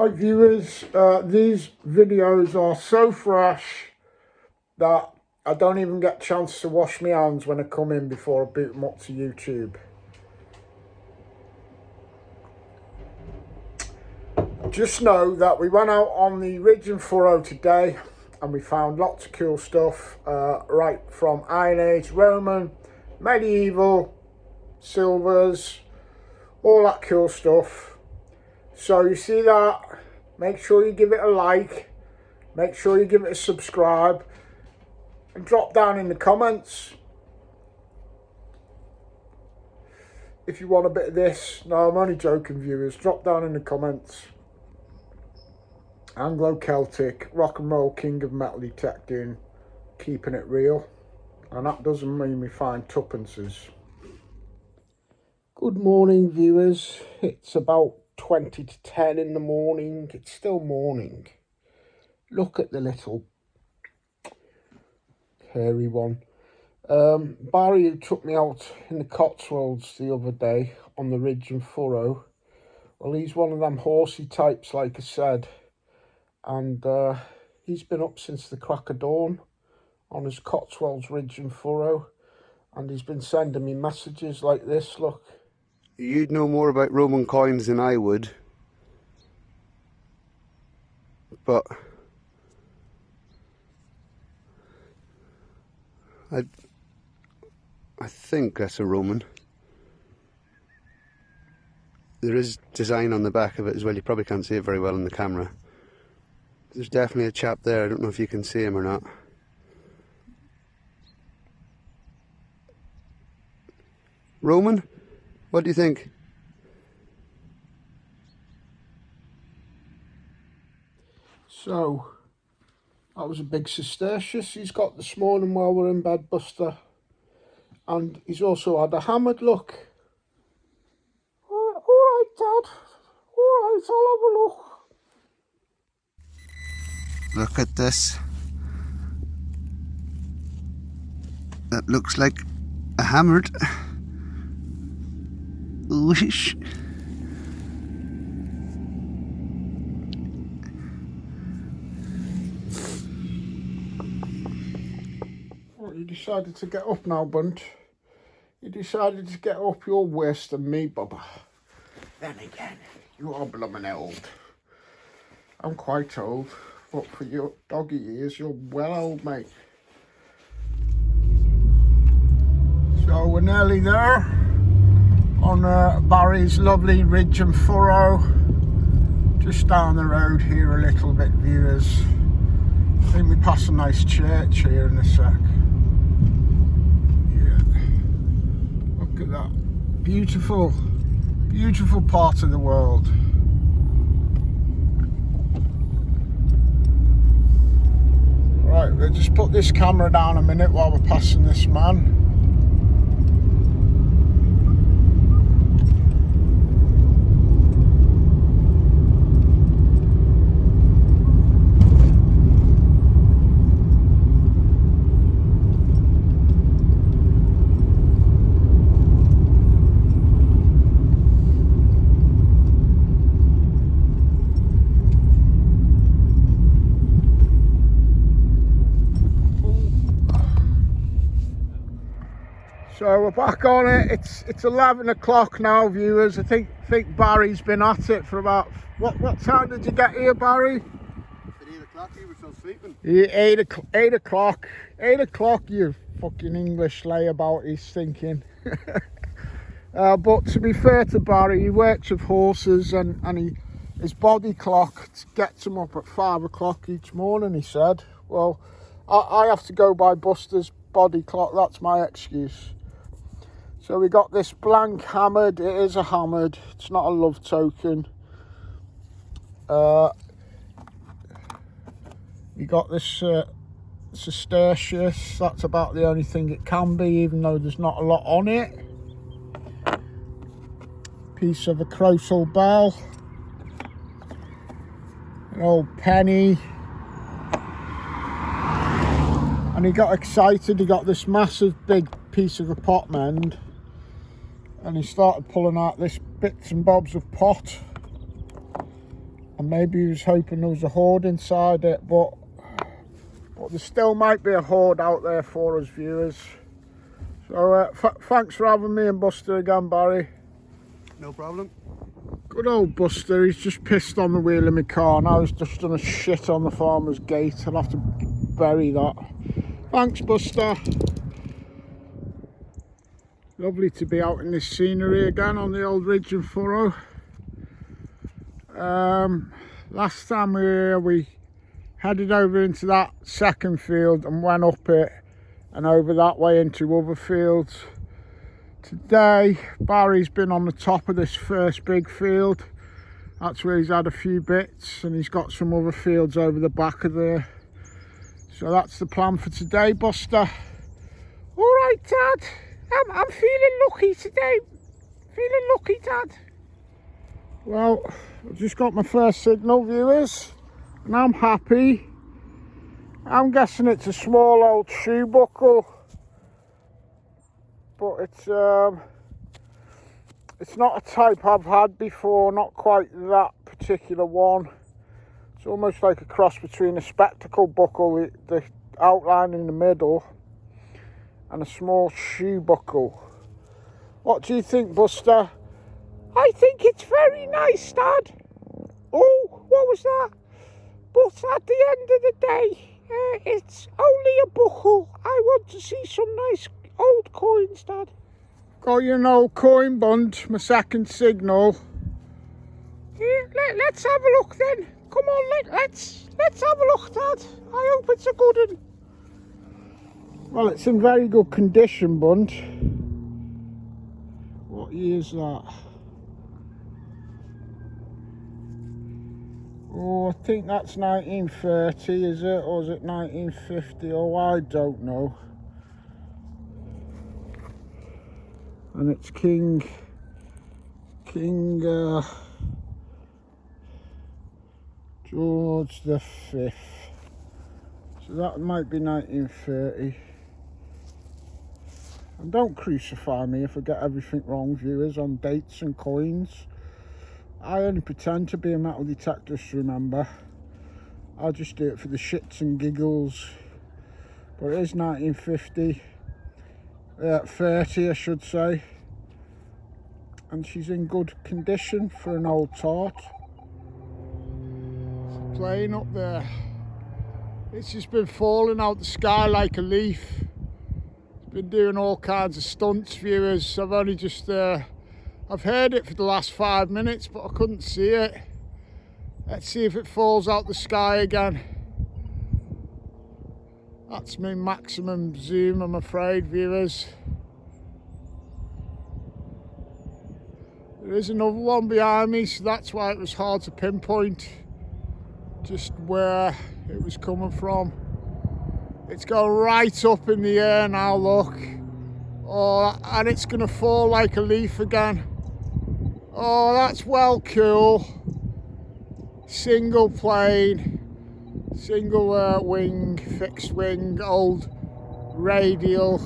Right viewers, these videos are so fresh that I don't even get a chance to wash my hands when I come in before I boot them up to YouTube. Just know that we went out on the ridge and furrow today and we found lots of cool stuff, right from Iron Age, Roman, medieval, silvers, all that cool stuff. So you see that, make sure you give it a like, make sure you give it a subscribe, and drop down in the comments if you want a bit of this. No, I'm only joking viewers, drop down in the comments. Anglo-Celtic, rock and roll, king of metal detecting, keeping it real. And that doesn't mean we find tuppences. Good morning viewers, it's about 20 to 10 in the morning. It's still morning. Look at the little hairy one. Barry, who took me out in the Cotswolds the other day on the ridge and furrow, well, he's one of them horsey types, like I said, and he's been up since the crack of dawn on his Cotswolds ridge and furrow, and he's been sending me messages like this. Look. You'd know more about Roman coins than I would, but I think that's a Roman. There is design on the back of it as well. You probably can't see it very well in the camera. There's definitely a chap there. I don't know if you can see him or not. Roman? What do you think? So, that was a big Cistercius he's got this morning while we're in bed, Buster. And he's also had a hammered look. Alright, Dad. Alright, I'll have a look. Look at this. That looks like a hammered. Whoosh. Well, you decided to get up now, Bunt. You decided to get up. You're worse than me, Bubba. Then again, you are blooming old. I'm quite old, but for your doggy years, you're well old, mate. So we're nearly there on Barry's lovely ridge and furrow. Just down the road here a little bit, viewers. I think we pass a nice church here in a sec. Yeah. Look at that. Beautiful, beautiful part of the world. Right, we'll just put this camera down a minute while we're passing this man. So we're back on it. It's 11 o'clock now, viewers. I think Barry's been at it for about what time did you get here, Barry? At 8 o'clock, you were still sleeping. Yeah, 8 o'clock. 8 o'clock, you fucking English layabout, he's thinking. But to be fair to Barry, he works with horses and his body clock gets him up at 5 o'clock each morning, he said. Well, I have to go by Buster's body clock, that's my excuse. So we got this blank hammered. It is a hammered, it's not a love token. We got this Cistercius. That's about the only thing it can be, even though there's not a lot on it. Piece of a Crosal bell. An old penny. And he got excited. He got this massive big piece of a pot mend. And he started pulling out this bits and bobs of pot. and maybe he was hoping there was a hoard inside it, but there still might be a hoard out there for us viewers. So thanks for having me and Buster again, Barry. No problem. Good old Buster, he's just pissed on the wheel of my car now. He's just done a shit on the farmer's gate. I'll have to bury that. Thanks, Buster. Lovely to be out in this scenery again on the old ridge and furrow. Last time we were here, we headed over into that second field and went up it and over that way into other fields. Today, Barry's been on the top of this first big field. That's where he's had a few bits, and he's got some other fields over the back of there. So that's the plan for today, Buster. All right, Dad. I'm feeling lucky today. Feeling lucky, Dad. Well, I've just got my first signal, viewers, and I'm happy. I'm guessing it's a small old shoe buckle, but it's not a type I've had before, not quite that particular one. It's almost like a cross between a spectacle buckle, the outline in the middle, and a small shoe buckle. What do you think, Buster? I think it's very nice, Dad. Oh, what was that? But at the end of the day, it's only a buckle. I want to see some nice old coins, Dad. Got you an old coin bund, my second signal. Yeah, let's have a look then. Come on, let's have a look, Dad. I hope it's a good one. Well, it's in very good condition, bund. What year is that? Oh, I think that's 1930, is it? Or is it 1950? Oh, I don't know. And it's King George the Fifth. So that might be 1930. And don't crucify me if I get everything wrong, viewers, on dates and coins. I only pretend to be a metal detector, remember. I'll just do it for the shits and giggles. But it is 1950. 30, I should say. And she's in good condition for an old tart. It's a plane up there. It's just been falling out the sky like a leaf. It's been doing all kinds of stunts, viewers. I've only just I've heard it for the last 5 minutes, but I couldn't see it. Let's see if it falls out the sky again. That's my maximum zoom, I'm afraid, viewers. There is another one behind me, so that's why it was hard to pinpoint just where it was coming from. It's going right up in the air now, look. Oh, and it's going to fall like a leaf again. Oh, that's well cool. Single plane, single wing, fixed wing, old radial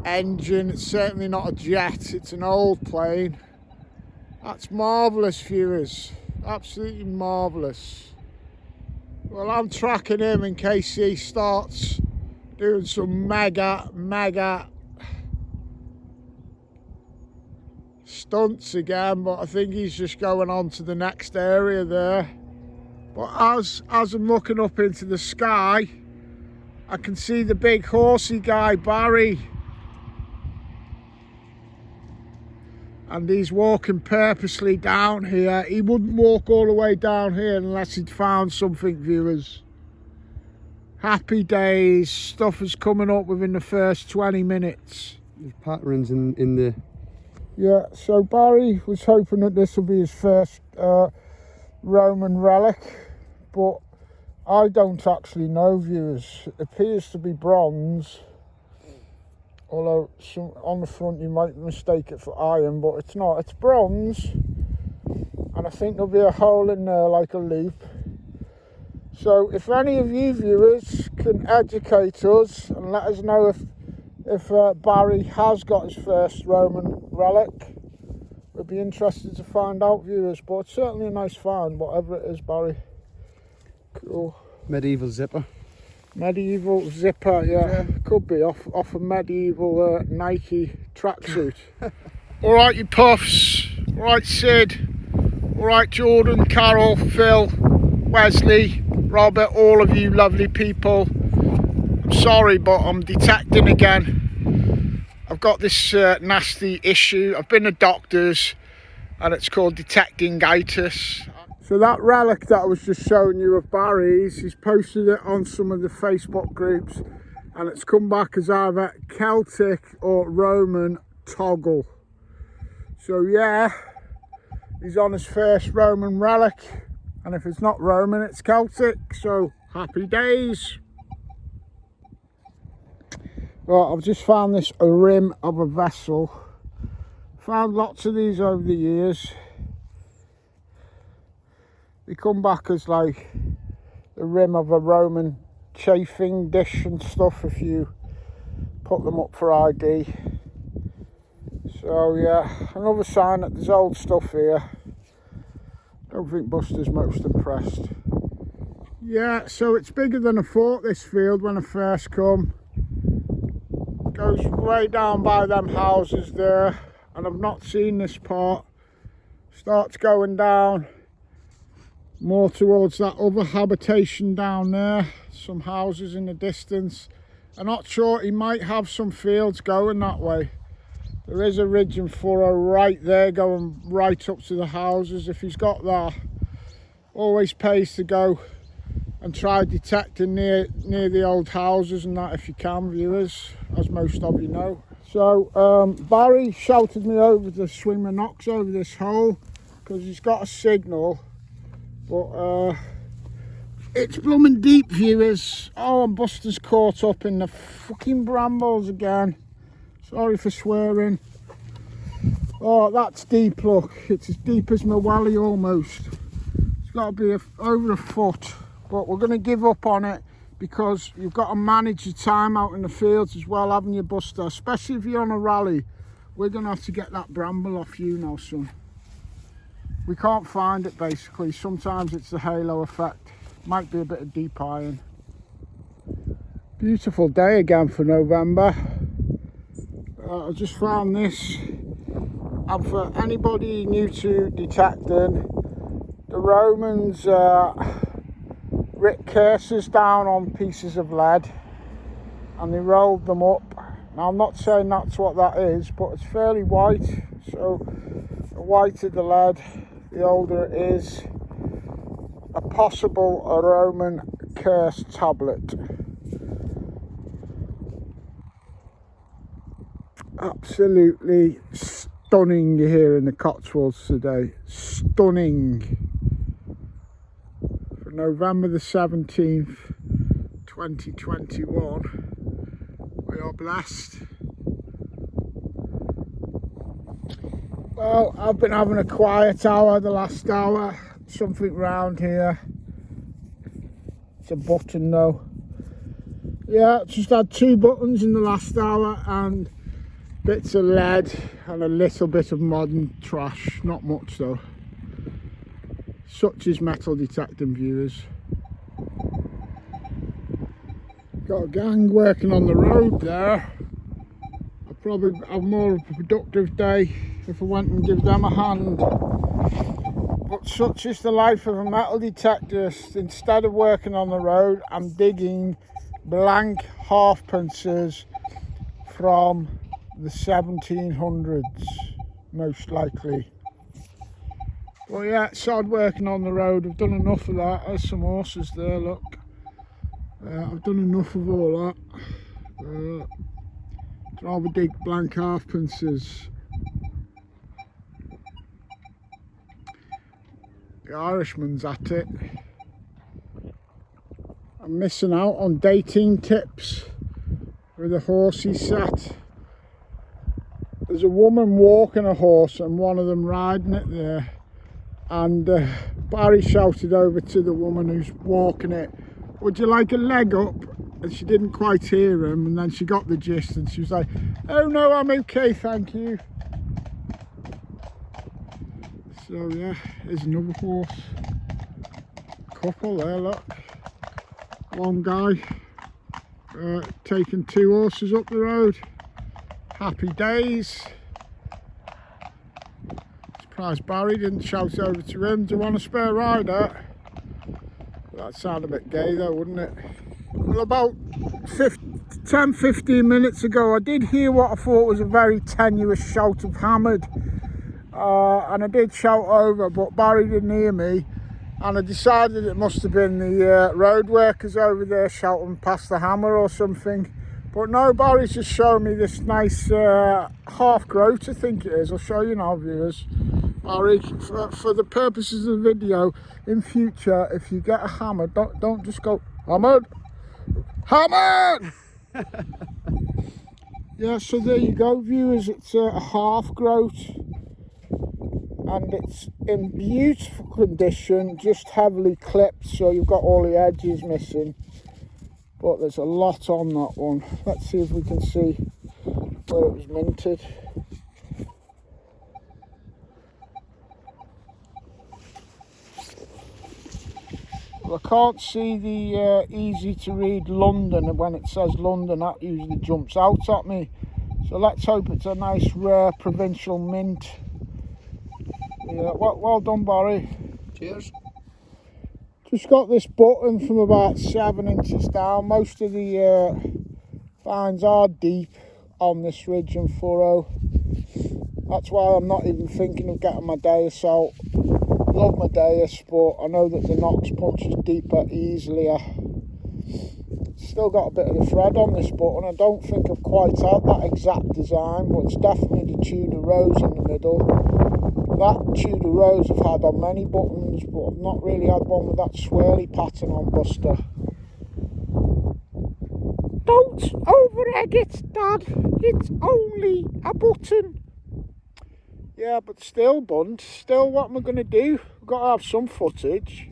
engine. It's certainly not a jet, it's an old plane. That's marvellous, viewers. Absolutely marvellous. Well, I'm tracking him in case he starts doing some mega stunts again, but I think he's just going on to the next area there. But as I'm looking up into the sky, I can see the big horsey guy, Barry. And he's walking purposely down here. He wouldn't walk all the way down here unless he'd found something, viewers. Happy days. Stuff is coming up within the first 20 minutes. There's patterns in the... Yeah, so Barry was hoping that this will be his first Roman relic, but I don't actually know, viewers. It appears to be bronze, although on the front you might mistake it for iron, but it's not. It's bronze, and I think there'll be a hole in there like a loop. So if any of you viewers can educate us and let us know if Barry has got his first Roman relic, We'll be interested to find out, viewers, but it's certainly a nice find, whatever it is, Barry. Cool. Medieval zipper. Medieval zipper, yeah. Could be off a medieval Nike tracksuit. Alright, you puffs. Alright, Sid. Alright, Jordan, Carol, Phil, Wesley, Robert, all of you lovely people. I'm sorry, but I'm detecting again. I've got this nasty issue. I've been to doctors and it's called detecting-itis. So that relic that I was just showing you of Barry's, he's posted it on some of the Facebook groups and it's come back as either Celtic or Roman toggle. So yeah, he's on his first Roman relic, and if it's not Roman, it's Celtic, so happy days. Well, I've just found this rim of a vessel. Found lots of these over the years. They come back as like the rim of a Roman chafing dish and stuff if you put them up for ID. So yeah, another sign that there's old stuff here. Don't think Buster's most impressed. Yeah, so it's bigger than I thought, this field, when I first come. Goes way down by them houses there, and I've not seen this part. Starts going down more towards that other habitation down there, some houses in the distance. I'm not sure, he might have some fields going that way. There is a ridge and furrow right there going right up to the houses. If he's got that, always pays to go and try detecting near the old houses and that if you can, viewers, as most of you know. So Barry shouted me over to swing my knocks over this hole because he's got a signal. But it's blooming deep, viewers. Oh, and Buster's caught up in the fucking brambles again. Sorry for swearing. Oh, that's deep, look. It's as deep as my welly almost. It's got to be over a foot. But we're going to give up on it because you've got to manage your time out in the fields as well, haven't you, Buster? Especially if you're on a rally. We're going to have to get that bramble off you now, son. We can't find it, basically. Sometimes it's the halo effect. Might be a bit of deep iron. Beautiful day again for November. I just found this. And for anybody new to detecting, the Romans writ curses down on pieces of lead and they rolled them up. Now I'm not saying that's what that is, but it's fairly white. So the whiter the lead, the older it is. A possible Roman curse tablet. Absolutely stunning here in the Cotswolds today. Stunning. For November the 17th, 2021. We are blessed. Well, I've been having a quiet hour the last hour. Something round here. It's a button though. Yeah, just had 2 buttons in the last hour and bits of lead and a little bit of modern trash. Not much though. Such is metal detecting, viewers. Got a gang working on the road there. I'll probably have more of a productive day if I went and give them a hand. But such is the life of a metal detector. Instead of working on the road, I'm digging blank halfpences from the 1700s, most likely. Well, yeah, it's hard working on the road. I've done enough of that. There's some horses there, look. I've done enough of all that. I'd rather dig blank halfpences. The Irishman's at it. I'm missing out on dating tips with a horse he sat. There's a woman walking a horse and one of them riding it there. And Barry shouted over to the woman who's walking it, "Would you like a leg up?" And she didn't quite hear him, and then she got the gist and she was like, "Oh no, I'm okay, thank you." So yeah, here's another horse. Couple there, look. One guy taking 2 horses up the road. Happy days. Surprised Barry didn't shout over to him, do you want a spare rider? That'd sound a bit gay though, wouldn't it? Well, about 10-15 minutes ago I did hear what I thought was a very tenuous shout of hammered, and I did shout over, but Barry didn't hear me, and I decided it must have been the road workers over there shouting past the hammer or something. But no, Barry's just showing me this nice half groat, I think it is. I'll show you now, viewers. Barry, for the purposes of the video, in future, if you get a hammer, don't just go hammered, hammered. Yeah, so there you go, viewers. It's a half groat, and it's in beautiful condition, just heavily clipped, so you've got all the edges missing. But there's a lot on that one. Let's see if we can see where it was minted. Well, I can't see the easy to read London, and when it says London that usually jumps out at me. So let's hope it's a nice rare provincial mint. Yeah, well done, Barry. Cheers. Just got this button from about 7 inches down. Most of the finds are deep on this ridge and furrow. That's why I'm not even thinking of getting my Deus out. Love my Deus, but I know that the Knox punches deeper, easier. Still got a bit of the thread on this button. I don't think I've quite had that exact design, but it's definitely the Tudor rose in the middle. That Tudor rose I've had on many buttons, but I've not really had one with that swirly pattern on Buster. Don't over-egg it, Dad. It's only a button. Yeah, but still, Bund. Still, what am I going to do? I've got to have some footage.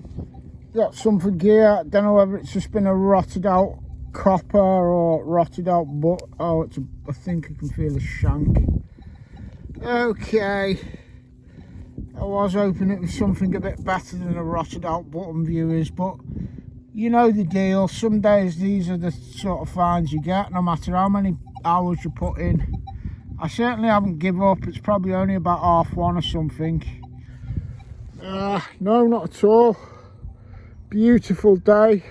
Got something here. I don't know whether it's just been a rotted out copper or rotted out, but oh, I think I can feel a shank. Okay. I was hoping it was something a bit better than a rotted out button, viewers, but you know the deal. Some days these are the sort of finds you get, no matter how many hours you put in. I certainly haven't given up. It's probably only about 1:30 or something. No, not at all. Beautiful day.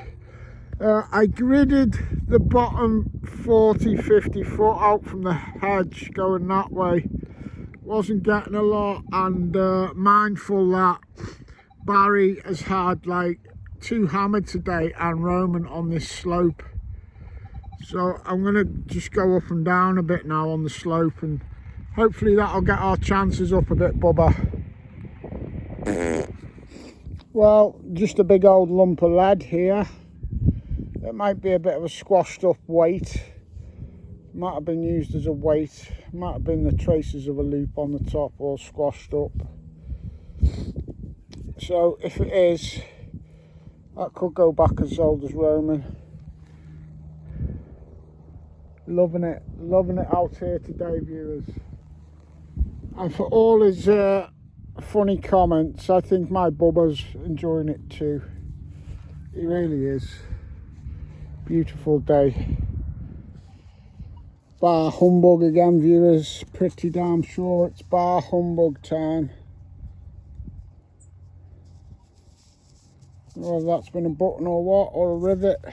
I gridded the bottom 40-50 foot out from the hedge going that way. Wasn't getting a lot, and mindful that Barry has had like 2 hammered today and Roman on this slope. So I'm going to just go up and down a bit now on the slope, and hopefully that'll get our chances up a bit, Bubba. Well, just a big old lump of lead here. It might be a bit of a squashed up weight. Might have been used as a weight. Might have been the traces of a loop on the top all squashed up. So if it is, that could go back as old as Roman. Loving it out here today, viewers. And for all his funny comments, I think my Bubba's enjoying it too. He really is. Beautiful day. Bar humbug again, viewers. Pretty damn sure it's bar humbug time. I don't know if that's been a button or what, or a rivet,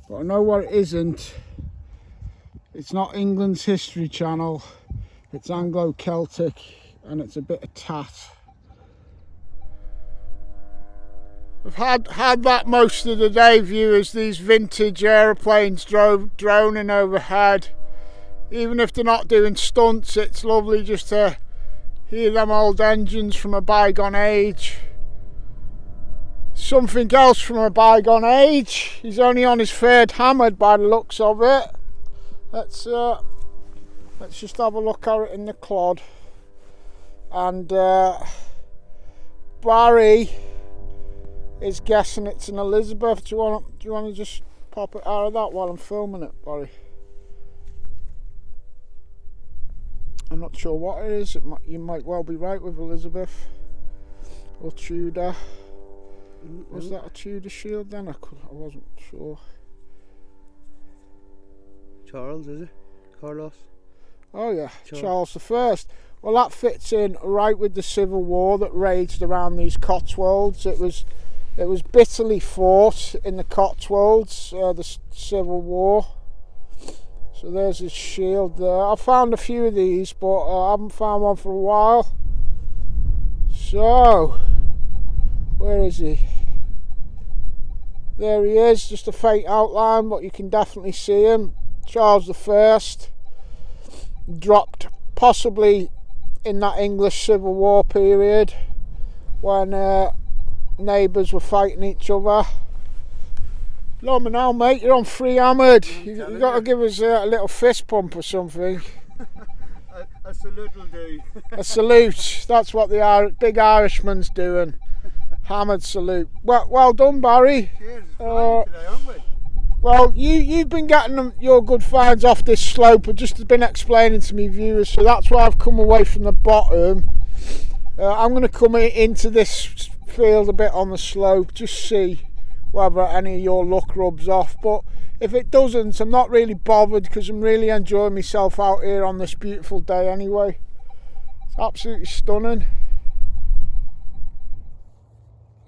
but I know what it isn't. It's not England's History Channel, it's Anglo-Celtic, and it's a bit of tat. I've had that most of the day, viewers. These vintage aeroplanes droning overhead. Even if they're not doing stunts, it's lovely just to hear them old engines from a bygone age. Something else from a bygone age. He's only on his 3rd hammered by the looks of it. Let's just have a look at it in the clod. And Barry is guessing it's an Elizabeth. Do you want to just pop it out of that while I'm filming it, Barry? I'm not sure what it is. You might well be right with Elizabeth. or Tudor. Was that a Tudor shield then? I wasn't sure. Charles, is it? Carlos? Oh yeah, Charles the First. Well, that fits in right with the Civil War that raged around these Cotswolds. It was bitterly fought in the Cotswolds, the Civil War. So there's his shield there. I found a few of these, but I haven't found one for a while. So, where is he? There he is, just a faint outline, but you can definitely see him. Charles the First, dropped possibly in that English Civil War period when neighbours were fighting each other. Blimey now, mate, you're on free hammered. You got to give us a little fist pump or something. A salute will do. A salute. That's what the big Irishman's doing. Hammered salute. Well done, Barry. Cheers. Today, aren't we? Well, you've been getting your good finds off this slope. I've just been explaining to me viewers, so that's why I've come away from the bottom. I'm going to come into this field a bit on the slope, just see whether any of your luck rubs off. But if it doesn't, I'm not really bothered because I'm really enjoying myself out here on this beautiful day anyway. It's absolutely stunning.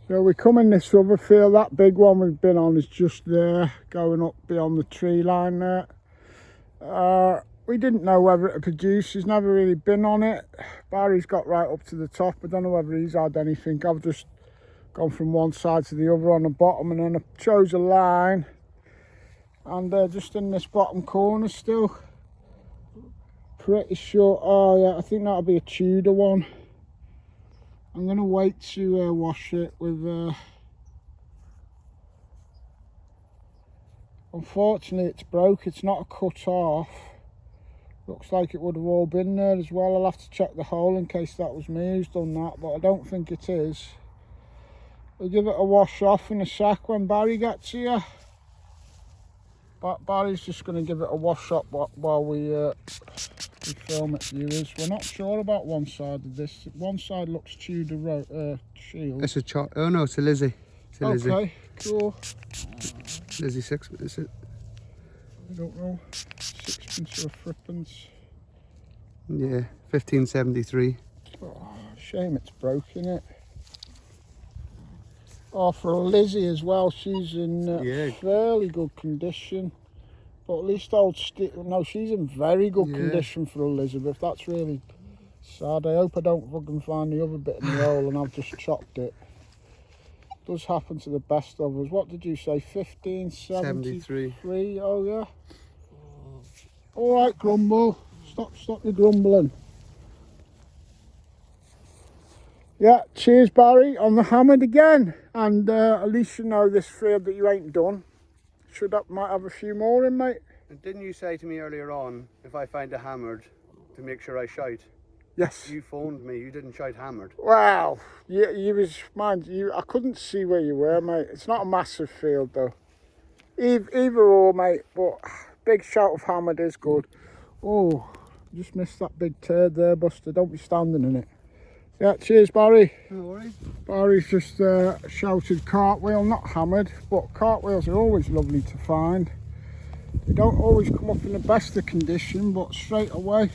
So we come in this other field. That big one we've been on is just there, going up beyond the tree line there. We didn't know whether it would produce. He's never really been on it. Barry's got right up to the top. I don't know whether he's had anything. I've just gone from one side to the other on the bottom, and then I chose a line. And just in this bottom corner still. Pretty sure, oh yeah, I think that'll be a Tudor one. I'm going to wait to wash it with... Unfortunately it's broke, it's not a cut off. Looks like it would have all been there as well. I'll have to check the hole in case that was me who's done that, but I don't think it is. We'll give it a wash off in a sec when Barry gets here. But Barry's just going to give it a wash up while we film it, viewers. We're not sure about one side of this. One side looks Tudor shield. It's a oh no, it's a Lizzie. It's a Lizzie. Okay, cool. Lizzie 6, is it? I don't know. Sixpence or threepence. Yeah, 1573. Oh, shame it's broken it. Oh, for a Lizzie as well, she's in fairly good condition. But at least no, she's in very good condition for Elizabeth. That's really sad. I hope I don't fucking find the other bit in the hole and I've just chopped it. Does happen to the best of us. What did you say? 1573? Oh yeah. All right, Grumble. Stop your grumbling. Yeah, cheers Barry on the hammered again. And at least you know this field that you ain't done. Might have a few more in, mate. And didn't you say to me earlier on, if I find a hammered, to make sure I shout? Yes. You phoned me, you didn't shout hammered. Wow. You was, mind you, I couldn't see where you were, mate. It's not a massive field though. Either or, mate, but big shout of hammered is good. Oh, just missed that big turd there, Buster. Don't be standing in it. Yeah, cheers Barry. No worries. Barry's just shouted cartwheel, not hammered, but cartwheels are always lovely to find. They don't always come up in the best of condition, but straight away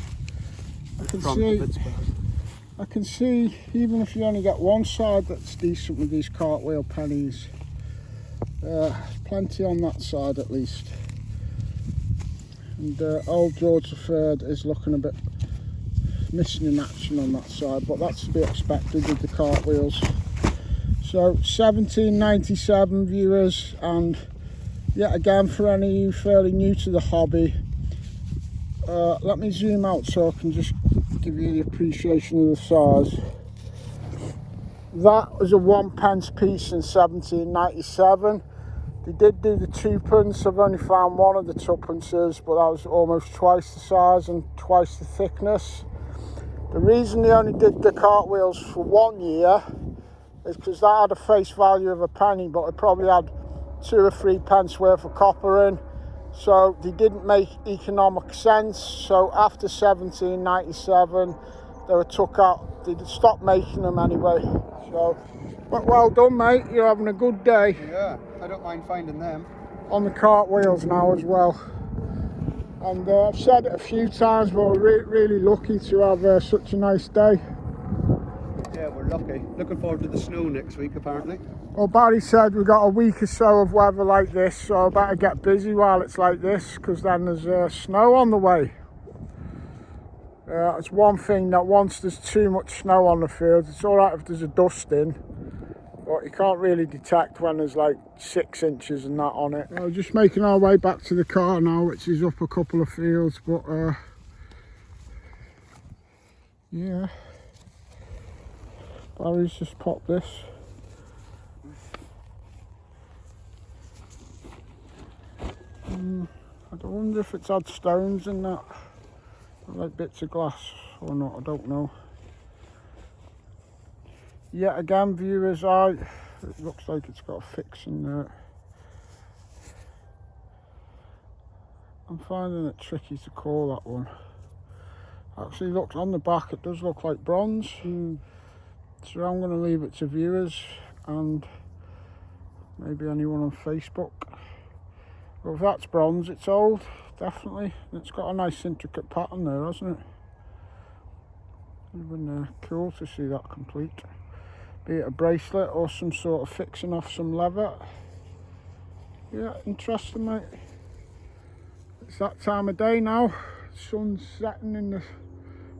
I can see even if you only get one side that's decent with these cartwheel pennies, plenty on that side at least. And old George III is looking a bit missing in action on that side, but that's to be expected with the cartwheels. So 1797 viewers, and yet again for any of you fairly new to the hobby, let me zoom out so I can just give you the appreciation of the size. That was a 1p piece in 1797. They did do the 2p. I've only found one of the 2pences, but that was almost twice the size and twice the thickness. The reason they only did the cartwheels for 1 year is because that had a face value of a penny, but it probably had 2 or 3p worth of copper in, so they didn't make economic sense. So after 1797 they were took out. They stopped making them anyway. So, but well done, mate. You're having a good day. Yeah, I don't mind finding them. On the cartwheels now as well. And I've said it a few times, but we're really lucky to have such a nice day. Yeah, we're lucky. Looking forward to the snow next week, apparently. Well, Barry said we've got a week or so of weather like this, so I better get busy while it's like this, because then there's snow on the way. It's one thing that once there's too much snow on the field, it's alright if there's a dusting, but you can't really detect when there's like 6 inches and that on it. We're just making our way back to the car now, which is up a couple of fields, but yeah, Barry's just popped this. I wonder if it's had stones in that, like bits of glass or not, I don't know. Yet again, viewers, it looks like it's got a fix in there. I'm finding it tricky to call that one. Actually, looks on the back, it does look like bronze. So I'm going to leave it to viewers and maybe anyone on Facebook. But if that's bronze, it's old, definitely. And it's got a nice intricate pattern there, hasn't it? It would have been cool to see that complete. Be it a bracelet or some sort of fixing off some leather. Yeah, interesting, mate. It's that time of day now. Sun's setting in the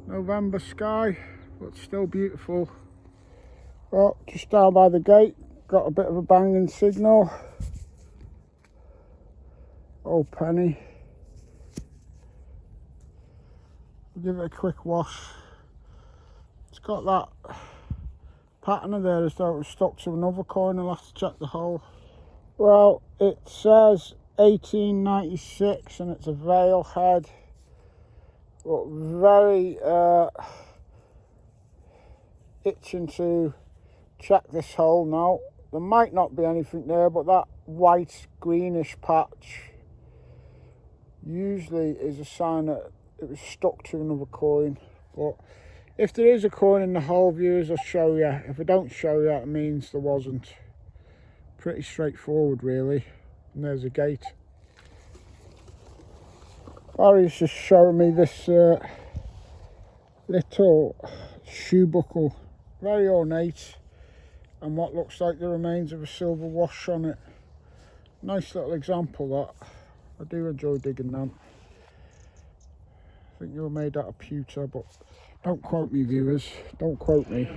November sky, but still beautiful. Well, just down by the gate, got a bit of a banging signal. Oh, penny. I'll give it a quick wash. It's got that pattern of there as though it was stuck to another coin. I'll have to check the hole. Well, it says 1896 and it's a veil head, but very itching to check this hole now. There might not be anything there, but that white greenish patch usually is a sign that it was stuck to another coin. But if there is a coin in the hole, viewers, I'll show you. If I don't show you, it means there wasn't. Pretty straightforward, really. And there's a gate. Barry's just showing me this little shoe buckle, very ornate, and what looks like the remains of a silver wash on it. Nice little example, that. I do enjoy digging them. I think they were made out of pewter, but don't quote me, viewers, don't quote me.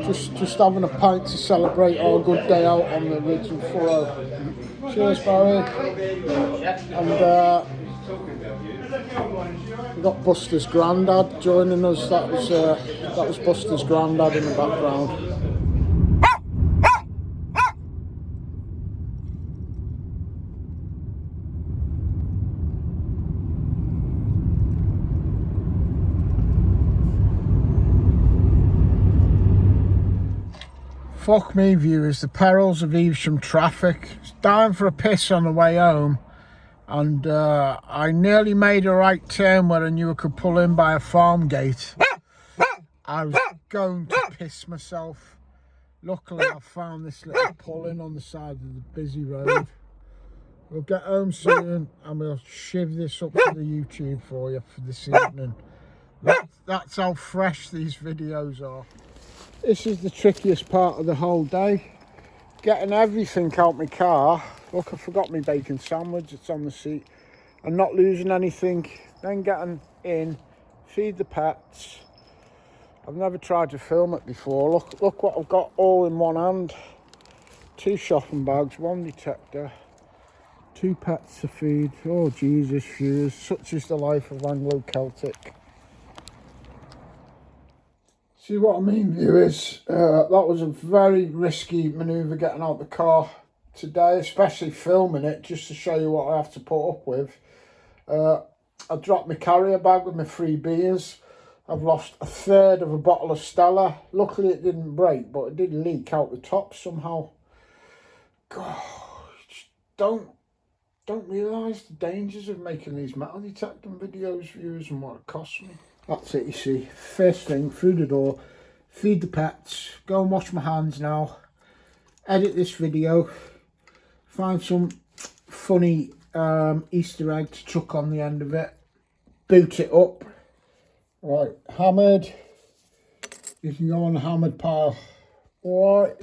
Just having a pint to celebrate our good day out on the ridge and furrow. Cheers, Barry. And we got Buster's granddad joining us. That was Buster's granddad in the background. Fuck me, viewers, the perils of Evesham traffic. I was dying for a piss on the way home, and I nearly made a right turn where I knew I could pull in by a farm gate. I was going to piss myself. Luckily, I found this little pull-in on the side of the busy road. We'll get home soon, and we'll shiv this up to the YouTube for you for this evening. That's how fresh these videos are. This is the trickiest part of the whole day. Getting everything out my car. Look, I forgot my bacon sandwich, it's on the seat. And not losing anything. Then getting in, feed the pets. I've never tried to film it before. Look what I've got all in one hand. 2 shopping bags, 1 detector, 2 pets to feed. Oh Jesus, viewers, such is the life of Anglo-Celtic. See what I mean, viewers? That was a very risky manoeuvre getting out the car today, especially filming it, just to show you what I have to put up with. I dropped my carrier bag with my 3 beers. I've lost 1/3 of a bottle of Stella. Luckily it didn't break, but it did leak out the top somehow. God, just don't realise the dangers of making these metal detecting videos, viewers, and what it costs me. That's it, you see. First thing, through the door, feed the pets, go and wash my hands now, edit this video, find some funny Easter egg to chuck on the end of it, boot it up. Right, hammered. You can go on the hammered pile. Alright.